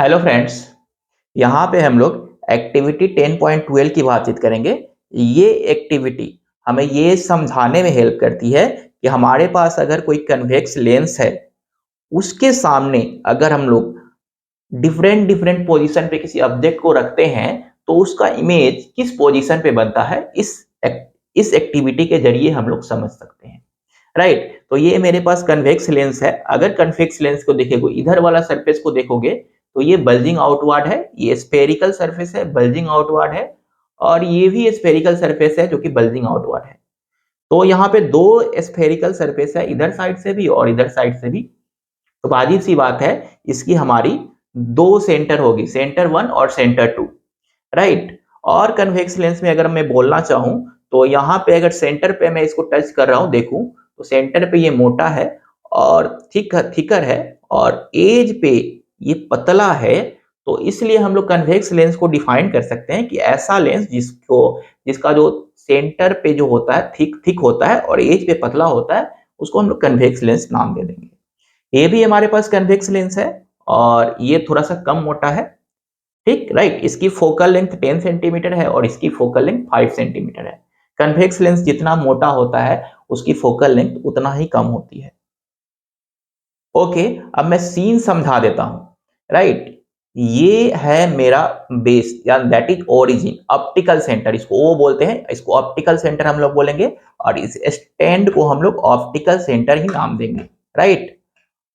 Hello friends. यहाँ पे हम लोग एक्टिविटी 10.12 की बातचीत करेंगे। ये एक्टिविटी हमें ये समझाने में हेल्प करती है कि हमारे पास अगर कोई कन्वेक्स लेंस है, उसके सामने अगर हम लोग डिफरेंट डिफरेंट पोजीशन पे किसी ऑब्जेक्ट को रखते हैं, तो उसका इमेज किस पोजीशन पे बनता है, इस एक्टिविटी के जरिए हम लोग समझ सकते हैं। राइट, तो ये मेरे पास कन्वेक्स लेंस है। अगर कन्वेक्स लेंस को देखोगे, इधर वाला सरफेस को देखोगे, तो ये बल्जिंग आउटवर्ड है, ये स्फेरिकल सरफेस है, बल्जिंग आउटवर्ड है, और ये भी स्फेरिकल सरफेस है जो कि बल्जिंग आउटवर्ड है। तो यहाँ पे दो स्फेरिकल सरफेस है, इधर साइड से भी और इधर साइड से भी। तो बाजीब सी बात है, इसकी हमारी दो सेंटर होगी, सेंटर 1 और सेंटर 2। राइट, और कन्वेक्स लेंस में अगर मैं बोलना चाहूं, तो यहाँ पे अगर सेंटर पे मैं इसको टच कर रहा हूं, देखूं तो सेंटर पे ये मोटा है और थिकर है, और एज पे ये पतला है। तो इसलिए हम लोग कन्वेक्स लेंस को डिफाइन कर सकते हैं कि ऐसा लेंस जिसका जो सेंटर पे जो होता है थिक थिक होता है और एज पे पतला होता है, उसको हम लोग कन्वेक्स लेंस नाम दे देंगे। ये भी हमारे पास कन्वेक्स लेंस है और ये थोड़ा सा कम मोटा है। ठीक, राइट। इसकी फोकल लेंथ 10 सेंटीमीटर है और इसकी फोकल लेंथ 5 सेंटीमीटर है। कन्वेक्स लेंस जितना मोटा होता है, उसकी फोकल लेंथ उतना ही कम होती है। ओके, अब मैं सीन समझा देता हूं। राइट, ये है मेरा बेस या that is origin, optical centre इसको वो बोलते हैं, इसको ऑप्टिकल सेंटर हम लोग बोलेंगे, और इस स्टैंड को हम लोग ऑप्टिकल सेंटर ही नाम देंगे। राइट,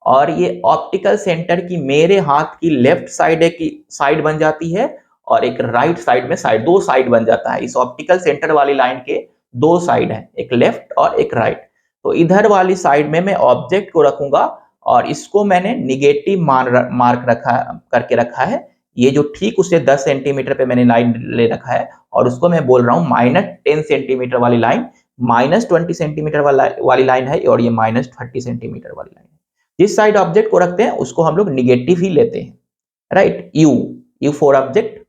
और ये ऑप्टिकल सेंटर की मेरे हाथ की लेफ्ट साइड एक साइड बन जाती है और एक राइट साइड में साइड, दो साइड बन जाता है। इस ऑप्टिकल सेंटर वाली लाइन के दो साइड है, एक लेफ्ट और एक राइट। तो इधर वाली साइड में मैं ऑब्जेक्ट को रखूंगा और इसको मैंने निगेटिव मार्क रखा करके रखा है। ये जो ठीक उससे 10 सेंटीमीटर पे मैंने लाइन ले रखा है, और उसको मैं बोल रहा हूँ -10 सेंटीमीटर वाली लाइन, -20 सेंटीमीटर वाली लाइन है, और ये -30 सेंटीमीटर वाली लाइन है। जिस साइड ऑब्जेक्ट को रखते हैं उसको हम लोग निगेटिव ही लेते हैं। Right, you for object.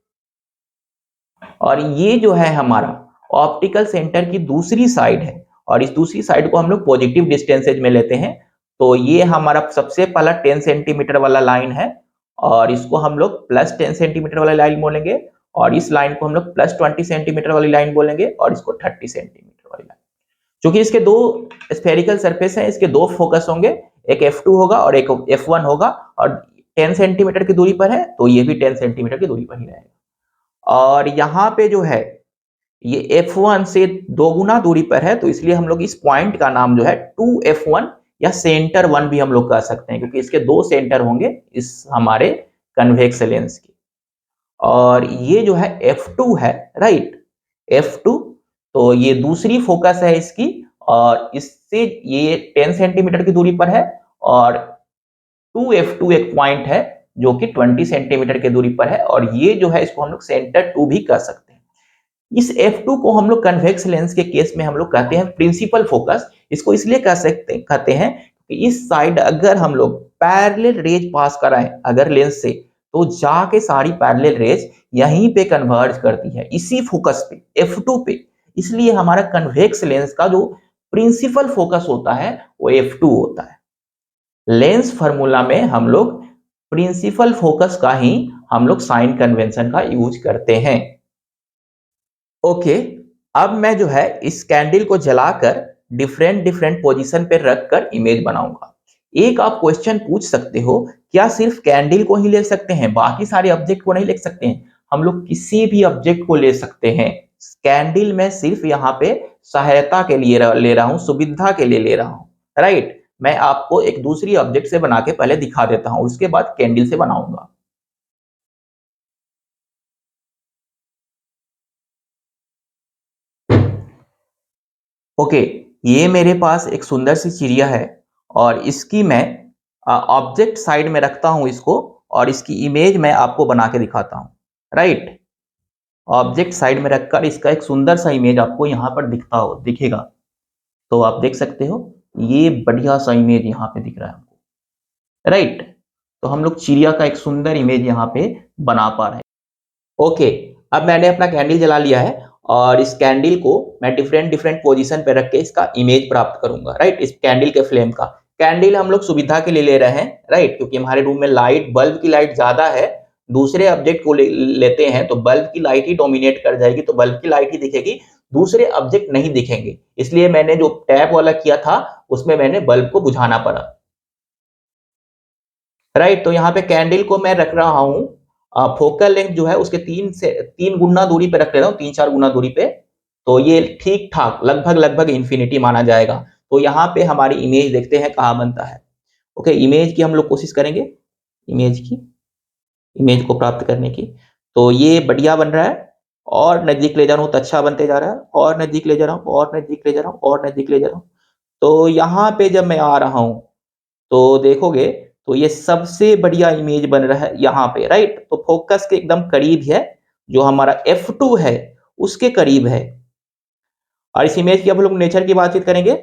और ये जो है हमारा ऑप्टिकल सेंटर की दूसरी साइड है, और इस दूसरी साइड को हम लोग पॉजिटिव डिस्टेंसेज में लेते हैं। तो ये हमारा सबसे पहला 10 सेंटीमीटर वाला लाइन है, और इसको हम लोग +10 सेंटीमीटर वाला लाइन बोलेंगे, और इस लाइन को हम लोग +20 सेंटीमीटर वाली लाइन बोलेंगे, और इसको 30 सेंटीमीटर वाली लाइन। क्योंकि इसके दो स्फेरिकल सरफेस है, इसके दो फोकस होंगे, एक F2 होगा और एक F1 होगा, और 10 सेंटीमीटर की दूरी पर है तो ये भी 10 सेंटीमीटर की दूरी पर ही रहेगा। और यहाँ पे जो है ये F1 से दो गुना दूरी पर है, तो इसलिए हम लोग इस पॉइंट का नाम जो है 2F1 या सेंटर 1 भी हम लोग कह सकते हैं, क्योंकि इसके दो सेंटर होंगे इस हमारे कन्वेक्स लेंस के। और ये जो है F2 है, राइट, F2। तो ये दूसरी फोकस है इसकी, और इससे ये 10 सेंटीमीटर की दूरी पर है, और 2F2 एक पॉइंट है जो कि 20 सेंटीमीटर की दूरी पर है, और ये जो है इसको हम लोग सेंटर 2 भी कह सकते हैं। इस F2 को हम लोग कन्वेक्स लेंस के केस में हम लोग कहते हैं प्रिंसिपल फोकस। इसको इसलिए कहते हैं कि इस साइड अगर हम लोग पैरेलल रेज पास कराएं अगर लेंस से, तो जाके सारी पैरेलल रेज यहीं पे कन्वर्ज करती है, इसी फोकस पे, F2 पे। इसलिए हमारा कन्वेक्स लेंस का जो प्रिंसिपल फोकस होता है वो F2 होता है। लेंस फार्मूला में हम लोग प्रिंसिपल फोकस का ही हम लोग साइन कन्वेंशन का यूज करते हैं। ओके, अब मैं जो है इस कैंडल को जलाकर डिफरेंट डिफरेंट पोजीशन पे रखकर इमेज बनाऊंगा। एक आप क्वेश्चन पूछ सकते हो, क्या सिर्फ कैंडल को ही ले सकते हैं, बाकी सारे ऑब्जेक्ट को नहीं ले सकते हैं? हम लोग किसी भी ऑब्जेक्ट को ले सकते हैं। कैंडल में सिर्फ यहाँ पे सहायता के लिए ले रहा हूँ, सुविधा के लिए ले रहा हूँ। राइट, मैं आपको एक दूसरी ऑब्जेक्ट से बना के पहले दिखा देता हूँ, उसके बाद कैंडल से बनाऊंगा। ओके, ये मेरे पास एक सुंदर सी चिड़िया है, और इसकी मैं ऑब्जेक्ट साइड में रखता हूं इसको, और इसकी इमेज मैं आपको बना के दिखाता हूं। राइट, ऑब्जेक्ट साइड में रखकर इसका एक सुंदर सा इमेज आपको यहाँ पर दिखेगा। तो आप देख सकते हो, ये बढ़िया सा इमेज यहाँ पे दिख रहा है हमको। राइट, तो हम लोग चिड़िया का एक सुंदर इमेज यहाँ पे बना पा रहे हैं। ओके, अब मैंने अपना कैंडल जला लिया है, और इस कैंडल को मैं डिफरेंट डिफरेंट पोजीशन पे रख के इसका इमेज प्राप्त करूंगा। राइट, इस कैंडल के फ्लेम का। कैंडल हम लोग सुविधा के लिए ले रहे हैं, राइट, क्योंकि हमारे रूम में लाइट, बल्ब की लाइट ज्यादा है, दूसरे ऑब्जेक्ट को लेते हैं तो बल्ब की लाइट ही डोमिनेट कर जाएगी, तो बल्ब की लाइट ही दिखेगी, दूसरे ऑब्जेक्ट नहीं दिखेंगे। इसलिए मैंने जो टैप वाला किया था उसमें मैंने बल्ब को बुझाना पड़ा। राइट, तो यहाँ पे कैंडल को मैं रख रहा हूँ फोकल लेंथ जो है उसके 3 गुना दूरी पे रख ले रहा हूँ, 3-4 गुना दूरी पे। तो ये ठीक ठाक लगभग लगभग इन्फिनिटी माना जाएगा। तो यहाँ पे हमारी इमेज देखते हैं कहाँ बनता है। ओके, इमेज की हम लोग कोशिश करेंगे, इमेज को प्राप्त करने की। तो ये बढ़िया बन रहा है, और नजदीक ले जा रहा हूँ तो अच्छा बनते जा रहा है, और नजदीक ले जा रहा हूँ, और नजदीक ले जा रहा हूँ, और नजदीक ले जा रहा हूँ। तो यहाँ पे जब मैं आ रहा हूँ तो देखोगे तो ये सबसे बढ़िया इमेज बन रहा है यहाँ पे, राइट। तो फोकस के एकदम करीब है, जो हमारा F2 है उसके करीब है। और इस इमेज की अब हम लोग नेचर की बातचीत करेंगे,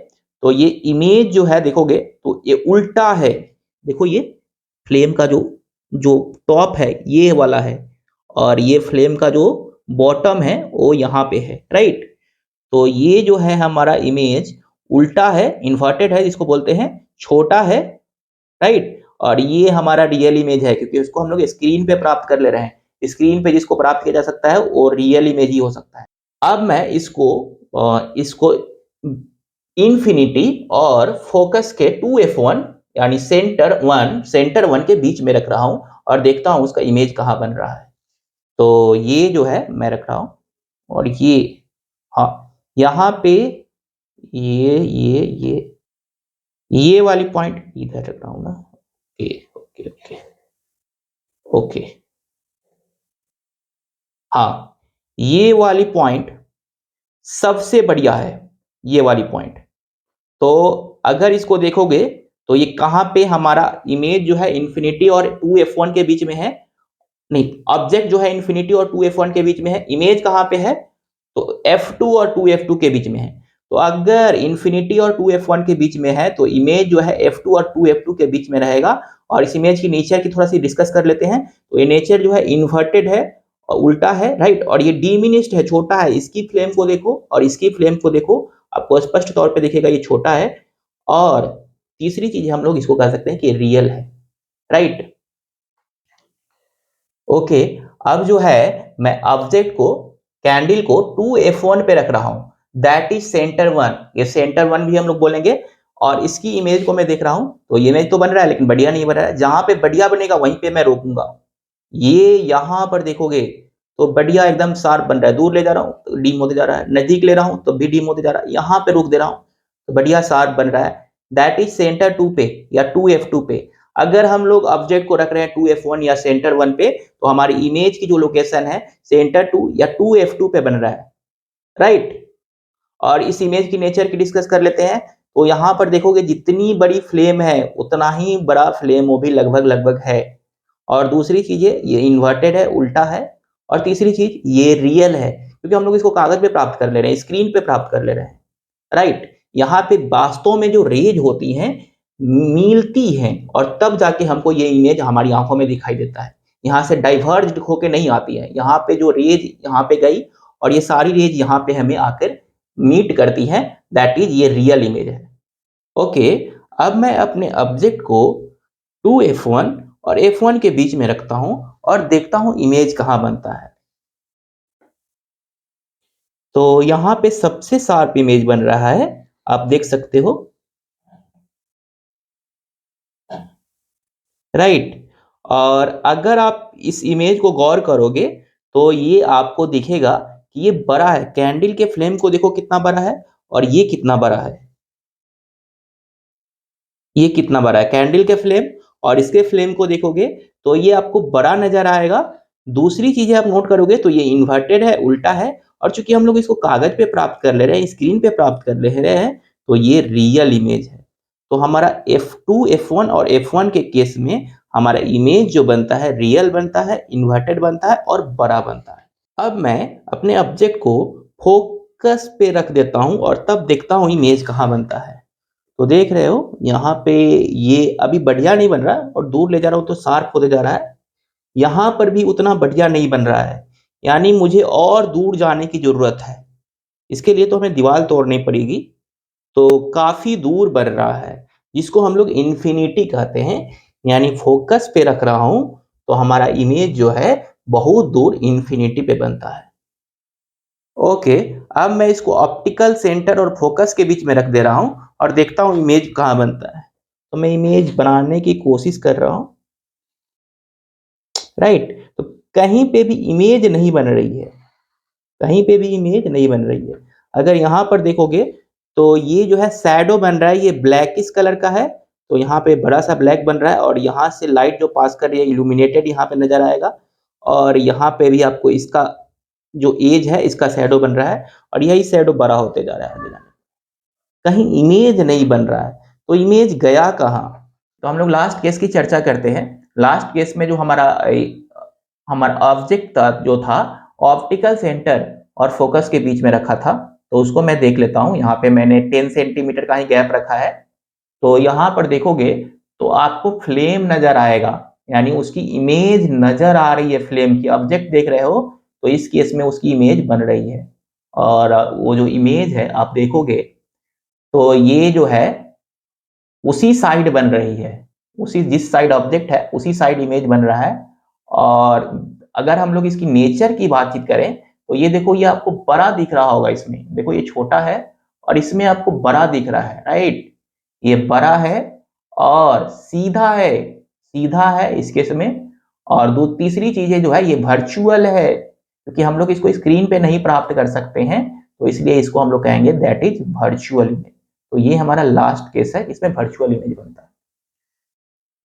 तो ये इमेज जो है देखोगे तो ये उल्टा है। देखो ये फ्लेम का जो जो टॉप है ये वाला है, और ये फ्लेम का जो बॉटम है वो यहाँ पे है, राइट। तो ये जो है हमारा इमेज उल्टा है, इन्वर्टेड है, जिसको बोलते हैं छोटा है, राइट। और ये हमारा रियल इमेज है, क्योंकि उसको हम लोग स्क्रीन पे प्राप्त कर ले रहे हैं। स्क्रीन पे जिसको प्राप्त किया जा सकता है वो रियल इमेज ही हो सकता है। अब मैं इसको इंफिनिटी और फोकस के 2f1 यानी सेंटर वन के बीच में रख रहा हूं, और देखता हूं उसका इमेज कहाँ बन रहा है। तो ये जो है मैं रख रहा हूं, और ये, हाँ, यहाँ पे ये वाली पॉइंट इधर रख रहा हूं ना। ओके ओके ओके ओके, हाँ, ये वाली पॉइंट सबसे बढ़िया है, ये वाली पॉइंट। तो अगर इसको देखोगे तो ये कहाँ पे हमारा इमेज जो है इंफिनिटी और 2f1 के बीच में है। नहीं, ऑब्जेक्ट जो है इंफिनिटी और 2f1 के बीच में है, इमेज कहाँ पे है तो F2 और 2f2 के बीच में है। तो अगर इंफिनिटी और 2f1 के बीच में है तो इमेज जो है F2 और 2f2 के बीच में रहेगा। और इस इमेज की नेचर की थोड़ा सी डिस्कस कर लेते हैं। तो ये नेचर जो है इन्वर्टेड है और उल्टा है, राइट। और ये डिमिनिश्ड है, छोटा है। इसकी फ्लेम को देखो और इसकी फ्लेम को देखो, आपको स्पष्ट तौर पे दिखेगा ये छोटा है। और तीसरी चीज हम लोग इसको कह सकते हैं कि रियल है, राइट। ओके, अब जो है मैं ऑब्जेक्ट को, कैंडल को 2f1 पे रख रहा हूं, दैट इज सेंटर 1। ये सेंटर 1 भी हम लोग बोलेंगे। और इसकी इमेज को मैं देख रहा हूं, तो ये इमेज तो बन रहा है लेकिन बढ़िया नहीं बन रहा है। जहां पे बढ़िया बनेगा वहीं पे मैं रोकूंगा। ये यहां पर देखोगे तो बढ़िया एकदम शार्प बन रहा है। दूर ले जा रहा हूं तो डीम होते जा रहा है, नजदीक ले रहा हूं तो भी डीम होते जा रहा है, यहां पे रोक दे रहा हूं तो बढ़िया शार्प बन रहा है। दैट इज सेंटर 2 पे या 2f2 पे। अगर हम लोग ऑब्जेक्ट को रख रहे हैं 2f1 या सेंटर 1 पे, तो हमारी इमेज की जो लोकेशन है सेंटर 2 या 2f2 पे बन रहा है, राइट। और इस इमेज की नेचर की डिस्कस कर लेते हैं। तो यहाँ पर देखोगे जितनी बड़ी फ्लेम है उतना ही बड़ा फ्लेम वो भी लगभग लगभग है। और दूसरी चीज है ये इन्वर्टेड है, उल्टा है। और तीसरी चीज ये रियल है, क्योंकि हम लोग इसको कागज पे प्राप्त कर ले रहे हैं, स्क्रीन पे प्राप्त कर ले रहे हैं, राइट। यहाँ पे वास्तव में जो रेज होती हैं मिलती हैं, और तब जाके हमको ये इमेज हमारी आंखों में दिखाई देता है। यहाँ से डाइवर्ज होके नहीं आती है। यहाँ पे जो रेज यहाँ पे गई और ये सारी रेज यहाँ पे हमें आकर मीट करती है, दैट इज ये रियल इमेज है। ओके, अब मैं अपने ऑब्जेक्ट को 2f1 और f1 के बीच में रखता हूं और देखता हूं इमेज कहां बनता है। तो यहाँ पे सबसे शार्प इमेज बन रहा है, आप देख सकते हो, राइट। और अगर आप इस इमेज को गौर करोगे तो ये आपको दिखेगा कि ये बड़ा है। कैंडल के फ्लेम को देखो कितना बड़ा है, और ये कितना बड़ा है, ये कितना बड़ा है कैंडल के फ्लेम। और इसके फ्लेम को देखोगे तो ये आपको बड़ा नजर आएगा। दूसरी चीजें आप नोट करोगे तो ये इन्वर्टेड है, उल्टा है। और चूंकि हम लोग इसको कागज पे प्राप्त कर ले रहे हैं, स्क्रीन पे प्राप्त कर ले रहे हैं, तो ये रियल इमेज है। तो हमारा F2, F1 और F1 के केस में हमारा इमेज जो बनता है रियल बनता है, इन्वर्टेड बनता है और बड़ा बनता है। अब मैं अपने ऑब्जेक्ट को फोकस पे रख देता हूं और तब देखता हूं इमेज कहाँ बनता है। तो देख रहे हो यहाँ पे ये अभी बढ़िया नहीं बन रहा, और दूर ले जा रहा हूँ तो शार्प होते जा रहा है। यहाँ पर भी उतना बढ़िया नहीं बन रहा है, यानी मुझे और दूर जाने की जरूरत है। इसके लिए तो हमें दीवार तोड़नी पड़ेगी। तो काफी दूर बन रहा है, जिसको हम लोग इन्फिनिटी कहते हैं। यानी फोकस पे रख रहा हूं तो हमारा इमेज जो है बहुत दूर इन्फिनिटी पे बनता है। ओके, अब मैं इसको ऑप्टिकल सेंटर और फोकस के बीच में रख दे रहा हूं और देखता हूं इमेज कहां बनता है। तो मैं इमेज बनाने की कोशिश कर रहा हूं, राइट। तो कहीं पे भी इमेज नहीं बन रही है, कहीं पे भी इमेज नहीं बन रही है। अगर यहाँ पर देखोगे तो ये जो है शैडो बन रहा है, ये ब्लैकिश कलर का है, तो यहाँ पे बड़ा सा ब्लैक बन रहा है और यहाँ से लाइट जो पास कर रही है इल्यूमिनेटेड यहाँ पे नजर आएगा। और यहाँ पे भी आपको इसका जो एज है इसका शैडो बन रहा है और यही शैडो बड़ा होते जा रहा है आगे जाने। कहीं इमेज नहीं बन रहा है, तो इमेज गया कहाँ? तो हम लोग लास्ट केस की चर्चा करते हैं। लास्ट केस में जो हमारा हमारा ऑब्जेक्ट जो था ऑप्टिकल सेंटर और फोकस के बीच में रखा था, तो उसको मैं देख लेता हूं। यहाँ पे मैंने 10 सेंटीमीटर का ही गैप रखा है। तो यहाँ पर देखोगे तो आपको फ्लेम नजर आएगा, यानी उसकी इमेज नजर आ रही है फ्लेम की। ऑब्जेक्ट देख रहे हो तो इस केस में उसकी इमेज बन रही है। और वो जो इमेज है आप देखोगे तो ये जो है उसी साइड बन रही है, उसी जिस साइड ऑब्जेक्ट है उसी साइड इमेज बन रहा है। और अगर हम लोग इसकी नेचर की बातचीत करें तो ये देखो, ये आपको बड़ा दिख रहा होगा। इसमें देखो ये छोटा है और इसमें आपको बड़ा दिख रहा है, राइट। ये बड़ा है और सीधा है, सीधा है इस केस में। और दो तीसरी चीजें जो है ये वर्चुअल है, क्योंकि हम लोग इसको स्क्रीन पे नहीं प्राप्त कर सकते हैं, तो इसलिए इसको हम लोग कहेंगे दैट इज वर्चुअल इमेज। तो ये हमारा लास्ट केस है, इसमें वर्चुअल इमेज बनता है।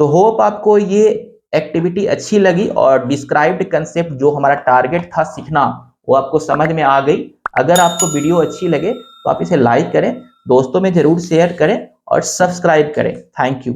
तो होप आपको ये एक्टिविटी अच्छी लगी और डिस्क्राइब्ड कंसेप्ट जो हमारा टारगेट था सीखना वो आपको समझ में आ गई। अगर आपको वीडियो अच्छी लगे तो आप इसे लाइक करें, दोस्तों में जरूर शेयर करें और सब्सक्राइब करें। Thank you.